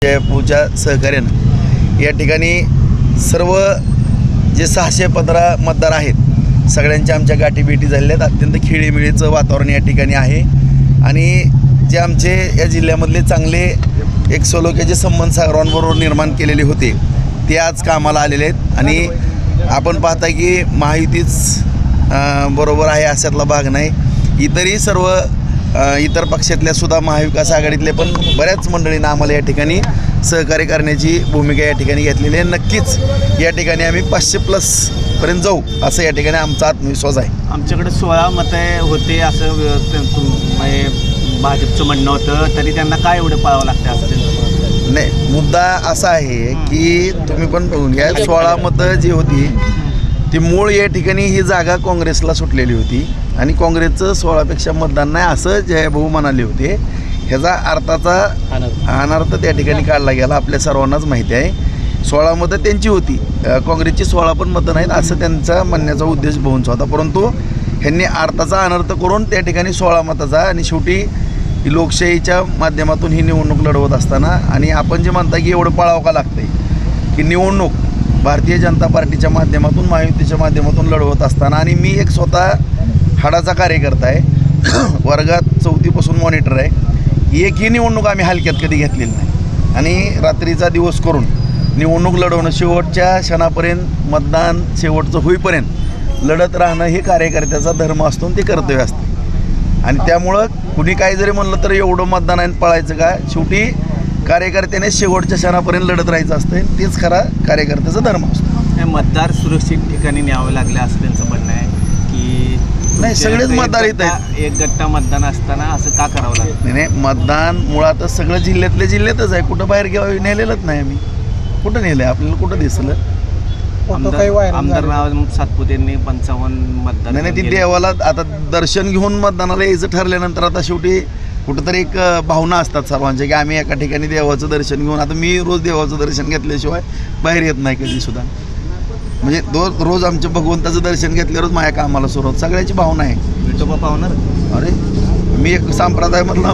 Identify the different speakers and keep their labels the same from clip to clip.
Speaker 1: जयपूरच्या सहकार्यानं या ठिकाणी सर्व जे 615 मतदार आहेत सगळ्यांच्या आमच्या गाठीभेटी झालेल्या आहेत. अत्यंत खेळीमेळीचं वातावरण या ठिकाणी आहे आणि जे आमचे या जिल्ह्यामधले चांगले एक सलोख्याचे संबंध सर्वांबरोबर निर्माण केलेले होते ते आज कामाला आलेले आहेत. आणि आपण पाहता की महायुतीच बरोबर आहे अशातला भाग नाही. इतरही सर्व इतर पक्षातल्या सुद्धा महाविकास आघाडीतले पण बऱ्याच मंडळींना आम्हाला या ठिकाणी सहकार्य करण्याची भूमिका या ठिकाणी घेतलेली आहे. नक्कीच या ठिकाणी आम्ही 500+ पर्यंत जाऊ असं या ठिकाणी आमचा आत्मविश्वास आहे.
Speaker 2: आमच्याकडे 16 मतं होते असं भाजपचं म्हणणं होतं, तरी त्यांना काय एवढं पाळावं लागतं असं
Speaker 1: नाही. मुद्दा असा आहे की तुम्ही पण बघून घ्या, 16 मतं जी होती ती मूळ या ठिकाणी ही जागा काँग्रेसला सुटलेली होती आणि काँग्रेसचं 16पेक्षा मतदान नाही असं जयभाऊ म्हणाले होते. ह्याचा अर्थाचा अनर्थ त्या ठिकाणी काढला गेला. आपल्या सर्वांनाच माहिती आहे 16 मतं त्यांची होती, काँग्रेसची 16 पण मतं नाहीत असं त्यांचा म्हणण्याचा उद्देश बहुंचा होता. परंतु ह्यांनी अर्थाचा अनर्थ करून त्या ठिकाणी 16 मताचा आणि शेवटी लोकशाहीच्या माध्यमातून ही निवडणूक लढवत असताना आणि आपण जे म्हणता की एवढं पाळावं का लागतंय की निवडणूक भारतीय जनता पार्टीच्या माध्यमातून महायुतीच्या माध्यमातून लढवत असताना आणि मी एक स्वतः हाडाचा कार्यकर्ता आहे, वर्गात 4थीपासून मॉनिटर आहे. एकही निवडणूक आम्ही हलक्यात कधी घेतलेली नाही आणि रात्रीचा दिवस करून निवडणूक लढवणं शेवटच्या क्षणापर्यंत मतदान शेवटचं होईपर्यंत लढत राहणं हे कार्यकर्त्याचा धर्म असतो ते कर्तव्य असते. आणि त्यामुळं कुणी काही जरी म्हणलं तर एवढं मतदान आहे पळायचं का, शेवटी कार्यकर्त्याने शेवटच्या क्षणापर्यंत लढत राहायचं असतं. तेच खरा कार्यकर्त्याचा धर्म असतो.
Speaker 2: मतदार सुरक्षित ठिकाणी न्यावं लागले असं त्यांचं म्हणणं आहे की
Speaker 1: नाही सगळेच मतदार येत आहेत.
Speaker 2: एक गट्टा मतदान असताना असं का करावं लागतं?
Speaker 1: नाही मतदान मुळातच सगळं जिल्ह्यातल्या जिल्ह्यातच आहे. कुठं बाहेर घ्यावं नेलेलंच नाही आम्ही. कुठं नेलं आहे आपल्याला, कुठं दिसलं?
Speaker 2: आमदार नाव सातपुतेंनी 55 मतदान.
Speaker 1: नाही ती देवाला आता दर्शन घेऊन मतदानाला यायचं ठरल्यानंतर आता शेवटी कुठंतरी एक भावना असतात सर्वांच्या की आम्ही एका ठिकाणी देवाचं दर्शन घेऊन, आता मी रोज देवाचं दर्शन घेतल्याशिवाय बाहेर येत नाही कधीसुद्धा. म्हणजे रोज आमच्या भगवंताचं दर्शन घेतल्यावरच माझ्या कामाला सुरुवात. सगळ्याची भावना आहे.
Speaker 2: विठोबा पावणार.
Speaker 1: अरे मी एक संप्रदायामधला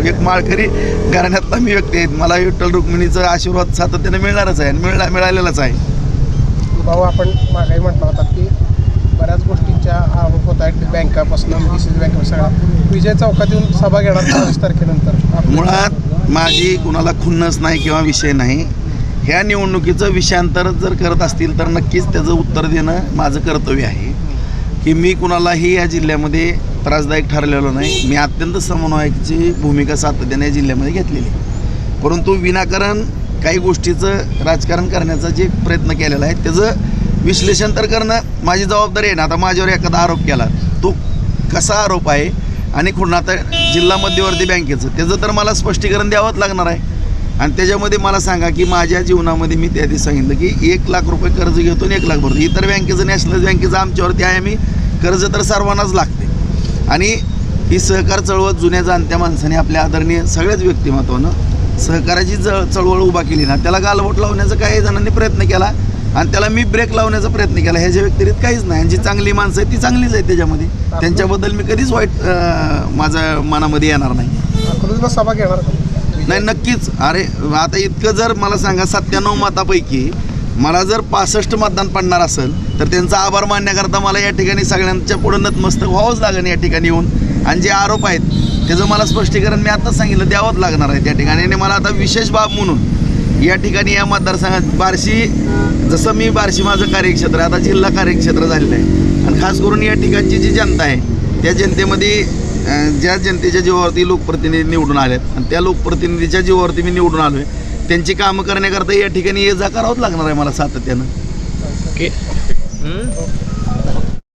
Speaker 1: एक माळकरी घराण्यातला मी व्यक्ती आहे. मला विठ्ठल रुक्मिणीचा आशीर्वाद सातत्याने मिळणारच आहे आणि मिळालेलाच आहे.
Speaker 3: भाऊ आपण मागाही म्हटलं होता की बऱ्याच गोष्टींच्या आरोप होत आहेत बँकापासून DCC बँकेपासून सगळा. विजय चौकात येऊन सभा घेणार 22 तारखेनंतर.
Speaker 1: मुळात माझी कुणाला खुन्नस नाही किंवा विषय नाही. ह्या निवडणुकीचं विषयांतर जर करत असतील तर नक्कीच त्याचं उत्तर देणं माझं कर्तव्य आहे की मी कुणालाही या जिल्ह्यामध्ये त्रासदायक ठरलेलो नाही. मी अत्यंत समन्वयाची भूमिका सातत्याने या जिल्ह्यामध्ये घेतलेली आहे. परंतु विनाकारण काही गोष्टीचं राजकारण करण्याचा जे प्रयत्न केलेला आहे त्याचं विश्लेषण तर करणं माझी जबाबदारी आहे ना. आता माझ्यावर एखादा आरोप केला तो कसा आरोप आहे आणि कुणा आता जिल्हा मध्यवर्ती बँकेचं त्याचं तर मला स्पष्टीकरण द्यावंच लागणार आहे. आणि त्याच्यामध्ये मला सांगा की माझ्या जीवनामध्ये मी त्या दिवशी सांगितलं की 1 लाख रुपये कर्ज घेतो आणि 1 लाख भरतो. इतर बँकेचं नॅशनल बँकेचं आमच्यावरती आहे. आम्ही कर्ज तर सर्वांनाच लागते आणि ही सहकार चळवळ जुन्या जाणत्या माणसाने आपल्या आदरणीय सगळ्याच व्यक्तिमत्वानं सहकाराची चळवळ उभा केली ना, त्याला गालबोट लावण्याचा काही जणांनी प्रयत्न केला आणि त्याला मी ब्रेक लावण्याचा प्रयत्न केला. ह्याच्या व्यतिरिक्त काहीच नाही. जी चांगली माणसं आहेत ती चांगलीच आहेत त्याच्यामध्ये. त्यांच्याबद्दल मी कधीच वाईट माझ्या मनामध्ये येणार नाही.
Speaker 3: सभा घेणार
Speaker 1: नाही नक्कीच. अरे आता इतकं जर मला सांगा 97 मतापैकी मला जर 65 मतदान पडणार असेल तर त्यांचा आभार मानण्याकरता मला या ठिकाणी सगळ्यांच्या पुढं नतमस्तक व्हावंच लागेल या ठिकाणी येऊन. आणि जे आरोप आहेत त्याचं मला स्पष्टीकरण मी आत्ताच सांगितलं द्यावंच लागणार आहे त्या ठिकाणी. आणि मला आता विशेष बाब म्हणून या ठिकाणी या मतदारसंघात बार्शी, जसं मी बार्शी माझं कार्यक्षेत्र आहे आता जिल्हा कार्यक्षेत्र झालेलं आहे आणि खास करून या ठिकाणची जी जनता आहे त्या जनतेमध्ये ज्या जनतेच्या जीवावरती लोकप्रतिनिधी निवडून आलेत आणि त्या लोकप्रतिनिधीच्या जीवावरती मी निवडून आलो आहे त्यांची कामं करण्याकरता या ठिकाणी ये जा करावंच लागणार आहे मला सातत्यानं.
Speaker 2: ओके.